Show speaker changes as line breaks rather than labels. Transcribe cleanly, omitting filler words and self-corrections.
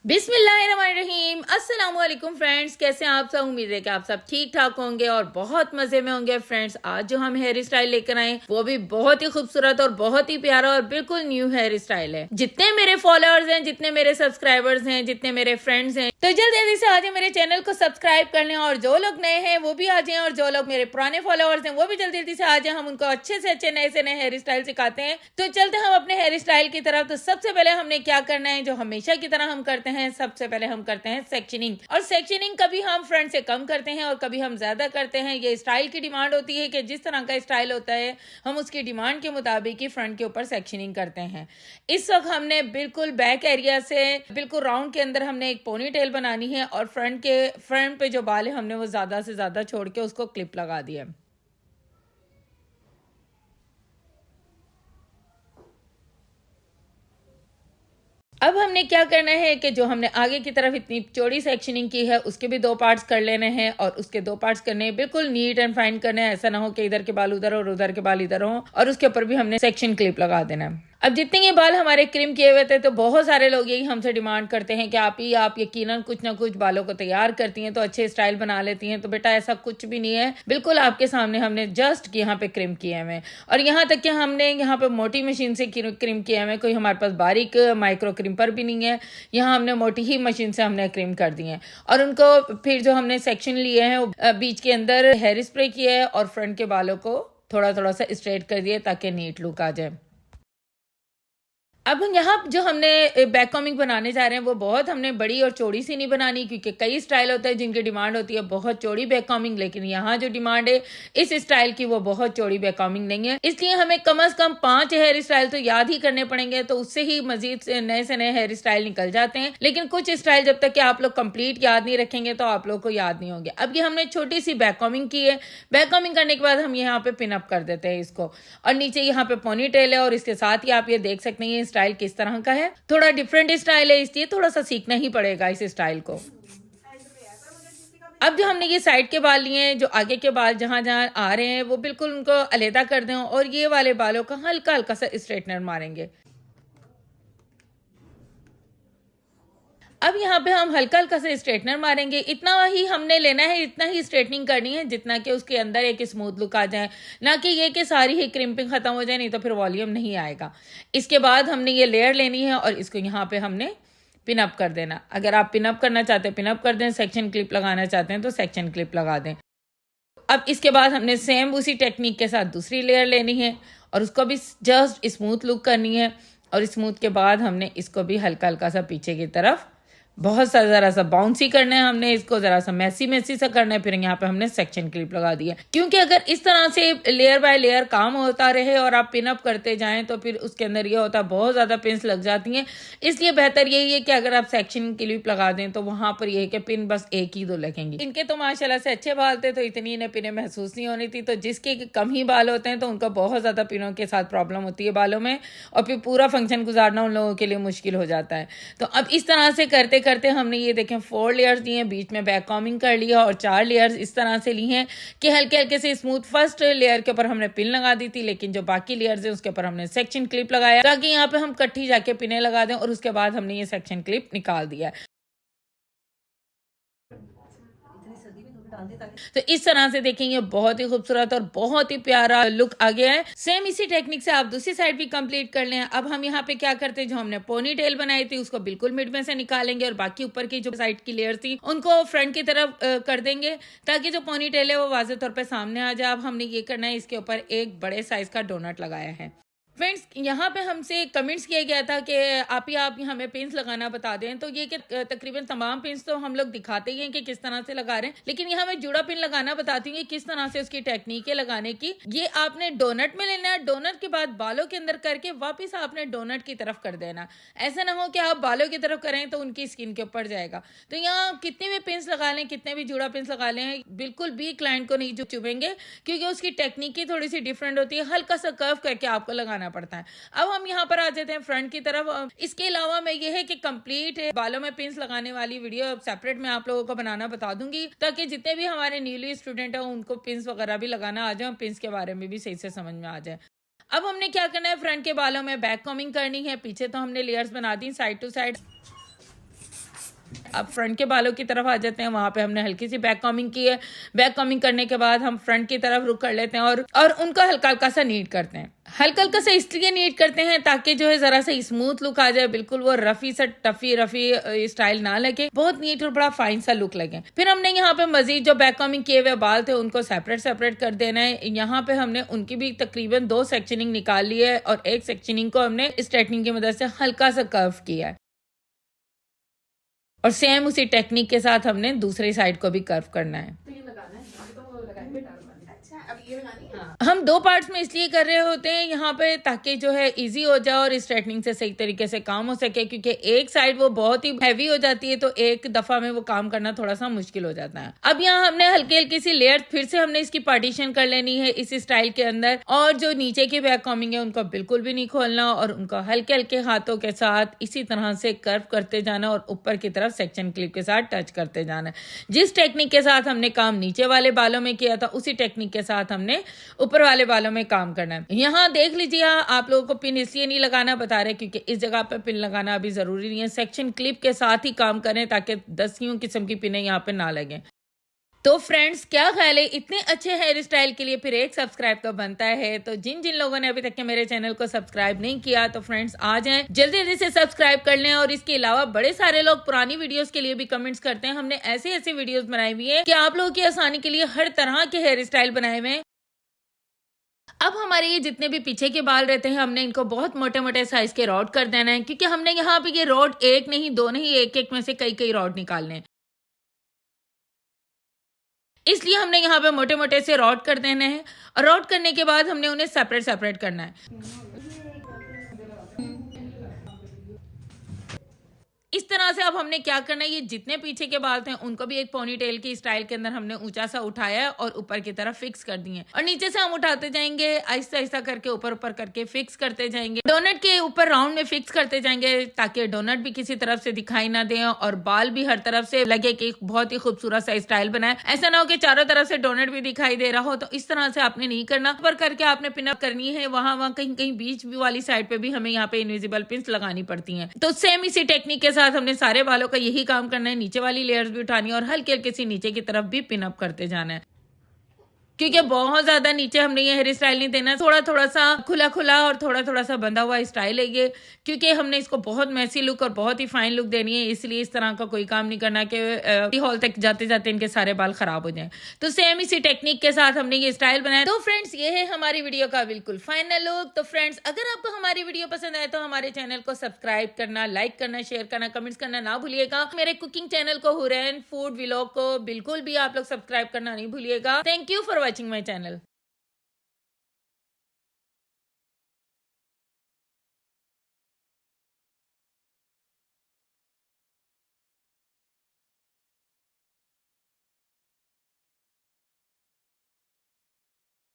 बिस्मिल्लाहिर्रहमानिर्रहीम। अस्सलाम वालेकुम फ्रेंड्स, कैसे हैं आप सब। उम्मीद है कि आप सब ठीक ठाक होंगे और बहुत मजे में होंगे। फ्रेंड्स, आज जो हम हेयर स्टाइल लेकर आए वो भी बहुत ही खूबसूरत और बहुत ही प्यारा और बिल्कुल न्यू हेयर स्टाइल है। जितने मेरे फॉलोअर्स हैं, जितने मेरे सब्सक्राइबर्स हैं, जितने मेरे फ्रेंड्स हैं, तो जल्दी से आ जाए मेरे चैनल को सब्सक्राइब कर लें। और जो लोग नए हैं वो भी आ जाए, और जो लोग मेरे पुराने फॉलोअर्स हैं वो भी जल्दी से आ जाए। हम उनको अच्छे से नए हेयर स्टाइल सिखाते हैं। तो चलते हम अपने हेयर स्टाइल की तरफ। तो सबसे पहले हमने क्या करना है, जो हमेशा की तरह हम करते हैं, सबसे पहले हम करते हैं सेक्शनिंग। और सेक्शनिंग कभी हम फ्रंट से कम करते हैं और कभी हम ज्यादा करते हैं। ये स्टाइल की डिमांड होती है कि जिस तरह का स्टाइल होता है हम उसकी डिमांड के मुताबिक ही फ्रंट के ऊपर सेक्शनिंग करते हैं। इस वक्त हमने बिल्कुल बैक एरिया से बिल्कुल राउंड के अंदर हमने एक पोनी टेल बनानी है, और फ्रंट पे जो बाल है हमने वो ज्यादा से ज्यादा छोड़ के उसको क्लिप लगा दिया। अब हमने क्या करना है कि जो हमने आगे की तरफ इतनी चौड़ी सेक्शनिंग की है उसके भी दो पार्ट्स कर लेने हैं, और उसके दो पार्ट्स करने हैं बिल्कुल नीट एंड फाइन करने हैं। ऐसा ना हो कि इधर के बाल उधर और उधर के बाल इधर हो, और उसके ऊपर भी हमने सेक्शन क्लिप लगा देना है। अब जितने ये बाल हमारे क्रिम किए हुए थे तो बहुत सारे लोग यही हमसे डिमांड करते हैं कि आप यकीनन कुछ ना कुछ बालों को तैयार करती हैं तो अच्छे स्टाइल बना लेती हैं। तो बेटा ऐसा कुछ भी नहीं है, बिल्कुल आपके सामने हमने जस्ट यहाँ पे क्रिम किए हुए, और यहाँ तक कि हमने यहाँ पे मोटी मशीन से क्रिम किए हुए, कोई हमारे पास बारीक माइक्रो क्रिम्पर भी नहीं है। यहाँ हमने मोटी ही मशीन से हमने क्रिम कर दी है, और उनको फिर जो हमने सेक्शन लिए हैं बीच के अंदर हेयर स्प्रे किया है और फ्रंट के बालों को थोड़ा थोड़ा सा स्ट्रेट कर दिया ताकि नीट लुक आ जाए। अब यहाँ जो हमने बैक कॉमिंग बनाने जा रहे हैं वो बहुत हमने बड़ी और चौड़ी सी नहीं बनानी, क्योंकि कई स्टाइल होता है जिनकी डिमांड होती है बहुत चौड़ी बैक कॉमिंग, लेकिन यहाँ जो डिमांड है इस स्टाइल की वो बहुत चौड़ी बैक कॉमिंग नहीं है। इसलिए हमें कम से कम 5 हेयर स्टाइल तो याद ही करने पड़ेंगे, तो उससे ही मजीद नए से नए हेयर स्टाइल निकल जाते हैं। लेकिन कुछ स्टाइल जब तक कि आप लोग कंप्लीट याद नहीं रखेंगे तो आप लोग को याद नहीं होंगे। अब ये हमने छोटी सी बैक कॉमिंग की है। बैक कॉमिंग करने के बाद हम यहाँ पे पिन अप कर देते हैं इसको, और नीचे यहाँ पे पोनी टेल है, और इसके साथ ही आप ये देख सकते हैं स्टाइल किस तरह का है। थोड़ा डिफरेंट स्टाइल है, इसलिए थोड़ा सा सीखना ही पड़ेगा इस स्टाइल को। अब जो हमने ये साइड के बाल लिए हैं, जो आगे के बाल जहां जहां आ रहे हैं वो बिल्कुल उनको अलहदा कर दें, और ये वाले बालों का हल्का हल्का सा स्ट्रेटनर मारेंगे। अब यहाँ पे हम हल्का हल्का से स्ट्रेटनर मारेंगे। इतना ही हमने लेना है, इतना ही स्ट्रेटनिंग करनी है जितना कि उसके अंदर एक स्मूथ लुक आ जाए, ना कि ये कि सारी ही क्रिम्पिंग खत्म हो जाए, नहीं तो फिर वॉल्यूम नहीं आएगा। इसके बाद हमने ये लेयर लेनी है और इसको यहाँ पे हमने पिन अप कर देना। अगर आप पिन अप करना चाहते हैं पिन अप कर दें, सेक्शन क्लिप लगाना चाहते हैं तो सेक्शन क्लिप लगा दें। अब इसके बाद हमने सेम उसी टेक्निक के साथ दूसरी लेयर लेनी है और उसको भी जस्ट स्मूथ लुक करनी है, और स्मूथ के बाद हमने इसको भी हल्का हल्का सा पीछे की तरफ बहुत सा जरा सा बाउंसी करना है, हमने इसको जरा सा मैसी सा करना है। फिर यहाँ पे हमने सेक्शन क्लिप लगा दी है, क्योंकि अगर इस तरह से लेयर बाय लेयर काम होता रहे और आप पिन अप करते जाएं तो फिर उसके अंदर ये होता है बहुत ज्यादा पिन्स लग जाती हैं। इसलिए बेहतर यही है कि अगर आप सेक्शन क्लिप लगा दें तो वहां पर यह है कि पिन बस एक ही दो लगेंगी। इनके तो माशाल्लाह से अच्छे बाल थे तो इतनी इन्हें पिने महसूस नहीं होनी थी, तो जिसके कम ही बाल होते हैं तो उनको बहुत ज्यादा पिनों के साथ प्रॉब्लम होती है बालों में, और फिर पूरा फंक्शन गुजारना उन लोगों के लिए मुश्किल हो जाता है। तो अब इस तरह से करते करते हमने ये देखें 4 लेयर्स दी हैं, बीच में बैक कॉमिंग कर लिया, और 4 लेयर्स इस तरह से ली हैं कि हल्के हल्के से स्मूथ। फर्स्ट लेयर के ऊपर हमने पिन लगा दी थी, लेकिन जो बाकी लेयर्स है उसके ऊपर हमने सेक्शन क्लिप लगाया ताकि यहाँ पे हम कट्ठी जाके पिने लगा दें, और उसके बाद हमने ये सेक्शन क्लिप निकाल दिया। तो इस तरह से देखेंगे बहुत ही खूबसूरत और बहुत ही प्यारा लुक आ गया है। सेम इसी टेक्निक से आप दूसरी साइड भी कंप्लीट कर लें। अब हम यहाँ पे क्या करते हैं, जो हमने पोनी टेल बनाई थी उसको बिल्कुल मिड में से निकालेंगे, और बाकी ऊपर की जो साइड की लेयर थी उनको फ्रंट की तरफ कर देंगे, ताकि जो पोनी टेल है वो वाज़ेह तौर पर सामने आ जाए। अब हमने ये करना है, इसके ऊपर एक बड़े साइज का डोनट लगाया है। फ्रेंड्स, यहाँ पे हमसे कमेंट्स किया गया था कि आप हमें पिन्स लगाना बता दें, तो ये कि तकरीबन तमाम पिन्स तो हम लोग दिखाते ही हैं कि किस तरह से लगा रहे हैं, लेकिन यहाँ मैं जुड़ा पिन लगाना बताती हूँ किस तरह से उसकी टेक्निक है लगाने की। ये आपने डोनट में लेना है, डोनट के बाद बालों के अंदर करके वापस आपने डोनट की तरफ कर देना। ऐसा ना हो कि आप बालों की तरफ करें तो उनकी स्किन के ऊपर जाएगा। तो यहाँ कितने भी पिन्स लगा लें, कितने भी जुड़ा पिन्स लगा लें, बिल्कुल भी क्लाइंट को नहीं चुभेंगे, क्योंकि उसकी टेक्निक ही थोड़ी सी डिफरेंट होती है, हल्का सा कर्व करके आपको लगाना पड़ता है। अब हम यहाँ पर आ जाते हैं फ्रंट की तरफ। इसके अलावा मैं ये है कि कंप्लीट बालों में पिन्स लगाने वाली वीडियो सेपरेट मैं आप लोगों को बनाना बता दूंगी, ताकि जितने भी हमारे न्यूली स्टूडेंट हैं उनको पिन्स वगैरह भी लगाना आ जाए, पिन्स के बारे में भी सही से समझ में आ जाए। अब हमने क्या करना है, फ्रंट के बालों में बैक कॉमिंग करनी है। पीछे तो हमने लेयर्स बना दी साइड टू साइड। अब फ्रंट के बालों की तरफ आ जाते हैं। वहां पे हमने हल्की सी बैक कॉमिंग की है। बैक कॉमिंग करने के बाद हम फ्रंट की तरफ रुख कर लेते हैं और उनको हल्का हल्का सा नीट करते हैं। हल्का हल्का सा इसलिए नीट करते हैं ताकि जो है जरा सा स्मूथ लुक आ जाए, बिल्कुल वो रफी सा रफी स्टाइल ना लगे, बहुत नीट और बड़ा फाइन सा लुक लगे। फिर हमने यहाँ पे मजीद जो बैक कॉमिंग किए हुए बाल थे उनको सेपरेट कर देना है। यहाँ पे हमने उनकी भी तकरीबन 2 सेक्शनिंग निकाल ली है और एक सेक्शनिंग को हमने स्ट्रेटनिंग की मदद से हल्का सा कर्व किया है और सेम उसी टेक्निक के साथ हमने दूसरी साइड को भी कर्व करना है। हम 2 पार्ट्स में इसलिए कर रहे होते हैं यहाँ पे ताकि जो है इजी हो जाए और स्ट्रेटनिंग से सही तरीके से काम हो सके, क्योंकि एक साइड वो बहुत ही हैवी हो जाती है तो एक दफा में वो काम करना थोड़ा सा मुश्किल हो जाता है। अब यहाँ हमने हल्की हल्की सी लेयर फिर से हमने इसकी पार्टीशन कर लेनी है इस स्टाइल के अंदर, और जो नीचे की बैक कॉमिंग है उनको बिल्कुल भी नहीं खोलना और उनको हल्के हल्के हाथों के साथ इसी तरह से कर्व करते जाना और ऊपर की तरफ सेक्शन क्लिप के साथ टच करते जाना। जिस टेक्निक के साथ हमने काम नीचे वाले बालों में किया था उसी टेक्निक के साथ हमने ऊपर वाले बालों में काम करना है। यहाँ देख लीजिए, आप लोगों को पिन इसलिए नहीं लगाना बता रहे क्योंकि इस जगह पे पिन लगाना अभी जरूरी नहीं है। सेक्शन क्लिप के साथ ही काम करें ताकि 10 किस्म की पिनें यहाँ पे ना लगे। तो फ्रेंड्स, क्या ख्याल है, इतने अच्छे हेयर स्टाइल के लिए फिर एक सब्सक्राइब तो बनता है। तो जिन जिन लोगों ने अभी तक के मेरे चैनल को सब्सक्राइब नहीं किया तो फ्रेंड्स आ जाएं, जल्दी जल्दी से सब्सक्राइब कर लें। और इसके अलावा बड़े सारे लोग पुरानी वीडियोस के लिए भी कमेंट्स करते हैं। हमने ऐसे ऐसे वीडियोस बनाई हुई है कि आप लोगों की आसानी के लिए हर तरह के हेयर स्टाइल बनाए हुए हैं। अब हमारे ये जितने भी पीछे के बाल रहते हैं हमने इनको बहुत मोटे मोटे साइज के रॉड कर देना है, क्योंकि हमने यहाँ पे ये रॉड एक नहीं, 2 नहीं, एक में से कई रॉड निकालने हैं। इसलिए हमने यहाँ पे मोटे मोटे से रॉड कर देने हैं और रॉड करने के बाद हमने उन्हें सेपरेट करना है। इस तरह से अब हमने क्या करना है, ये जितने पीछे के बाल थे उनको भी एक पोनी टेल की स्टाइल के अंदर हमने ऊंचा सा उठाया है और ऊपर की तरफ फिक्स कर दिए और नीचे से हम उठाते जाएंगे, आहिस्ता आहिस्ता करके ऊपर करके फिक्स करते जाएंगे। डोनट के ऊपर राउंड में फिक्स करते जाएंगे ताकि डोनट भी किसी तरफ से दिखाई ना दे और बाल भी हर तरफ से लगे कि बहुत ही खूबसूरत सा स्टाइल बनाए। ऐसा ना हो कि चारों तरफ से डोनट भी दिखाई दे रहा हो, तो इस तरह से आपने नहीं करना। ऊपर करके आपने पिनअप करनी है, वहां कहीं बीच वाली साइड पे भी हमें यहाँ पे इनविजिबल पिन्स लगानी पड़ती है। तो सेम इसी टेक्निक के साथ हमने सारे बालों का यही काम करना है, नीचे वाली लेयर्स भी उठानी है और हल्के हल्के सी नीचे की तरफ भी पिन अप करते जाना है, क्योंकि बहुत ज्यादा नीचे हमने ये हेयर स्टाइल नहीं देना। थोड़ा सा खुला और थोड़ा सा बंधा हुआ स्टाइल है ये, क्योंकि हमने इसको बहुत मैसी लुक और बहुत ही फाइन लुक देनी है। इसलिए इस तरह का कोई काम नहीं करना कि हॉल तक जाते जाते इनके सारे बाल खराब हो जाएं। तो सेम इसी टेक्निक के साथ हमने ये स्टाइल बनाया। तो फ्रेंड्स, ये है हमारी वीडियो का बिल्कुल फाइनल लुक। तो फ्रेंड्स, अगर आपको हमारी वीडियो पसंद आए तो हमारे चैनल को सब्सक्राइब करना, लाइक करना, शेयर करना, कमेंट्स करना ना भूलिएगा। मेरे कुकिंग चैनल को, हुरैन फूड व्लॉग को बिल्कुल भी आप लोग सब्सक्राइब करना नहीं भूलिएगा। Thank you for watching my channel.